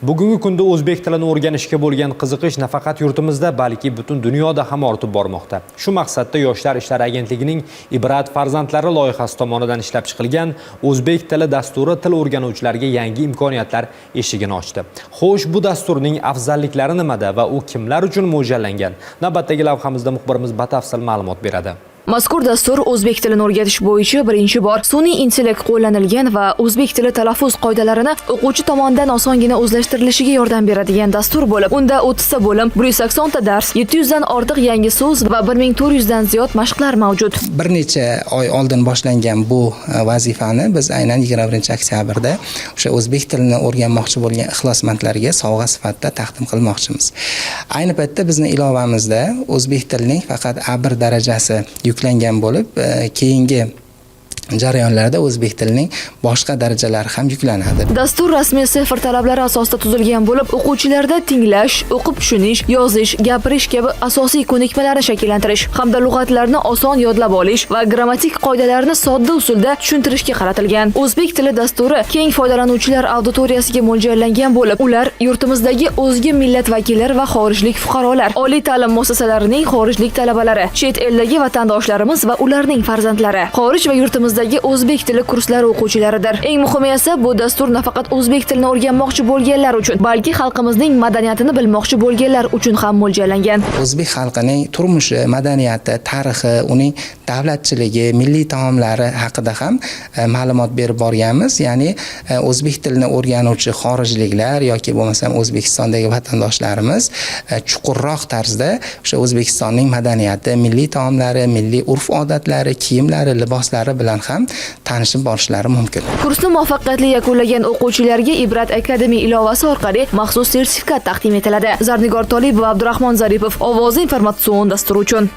Bugungi kunda o'zbek tilini o'rganishga bo'lgan qiziqish nafaqat yurtimizda, balki butun dunyoda ham ortib bormoqda. Shu maqsadda Yoshlar ishlari agentligining Ibrat farzandlari loyihasi tomonidan ishlab chiqilgan o'zbek tili dasturi til o'rganuvchilarga yangi imkoniyatlar eshigini ochdi. Xo'sh, bu dasturning afzalliklari nimada va u kimlar uchun mo'ljallangan? Navbatdagi lavhamizda muxbirimiz batafsil ma'lumot beradi. Mazkur dastur o'zbek tilini o'rgatish bo'yicha birinchi bor sun'iy intellekt qo'llanilgan va o'zbek tili talaffuz qoidalarini o'quvchi tomonidan osongina o'zlashtirilishiga yordam beradigan dastur bo'lib, unda 30 ta bo'lim, 180 ta dars, 700 dan ortiq yangi so'z va 1400 dan ziyod mashqlar mavjud. Bir necha oy oldin boshlangan bu vazifani biz aynan 21-oktyabrda o'sha o'zbek tilini o'rganmoqchi bo'lgan ixlosmandlarga sovg'a sifatida taqdim qilmoqchimiz. Ayni paytda bizning ilovamizda o'zbek tilining faqat A1 darajasi yuklangan bo'lib, keyingi jarayonlarda o'zbek tilining boshqa darajalari ham yuklanadi. Dastur rasmiy sifir talablari asosida tuzilgan bo'lib, o'quvchilarda tinglash, o'qib tushunish, yozish, gapirish kabi asosiy ko'nikmalarni shakllantirish hamda lug'atlarni oson yodlab olish va grammatik qoidalarni sodda usulda tushuntirishga qaratilgan. O'zbek tili dasturi keng foydalanuvchilar auditoriyasiga mo'ljallangan bo'lib, ular yurtimizdagi o'zga millat vakillari va xorijlik fuqarolar, oliy ta'lim muassasalarining xorijlik talabalari, chet eldagi vatandoshlarimiz va ularning farzandlari, xorij va yurtimizdagi o'zbek tili kurslari o'quvchilaridir. Eng muhimi esa bu dastur nafaqat o'zbek tilini o'rganmoqchi bo'lganlar uchun, balki xalqimizning madaniyatini bilmoqchi bo'lganlar uchun ham mo'ljallangan. O'zbek xalqining turmushi, madaniyati, tarixi, uning davlatchiligi, milliy taomlari haqida ham ma'lumot berib borganmiz. Ya'ni o'zbek tilini o'rganuvchi xorijliklar yoki bo'lmasam O'zbekistondagi vatandoshlarimiz chuqurroq tarzda o'sha O'zbekistonning madaniyati, milliy taomlari, milliy urf-odatlari, kiyimlari, liboslari bilan ham tanishib borishlari mumkin. Kursni muvaffaqiyatli yakunlagan o'quvchilarga Ibrat Academy ilovasi orqali maxsus sertifikat taqdim etiladi. Zarnigor Tolibova, Abdurahmon Zaripov, Ovoz informatsion dasturi uchun.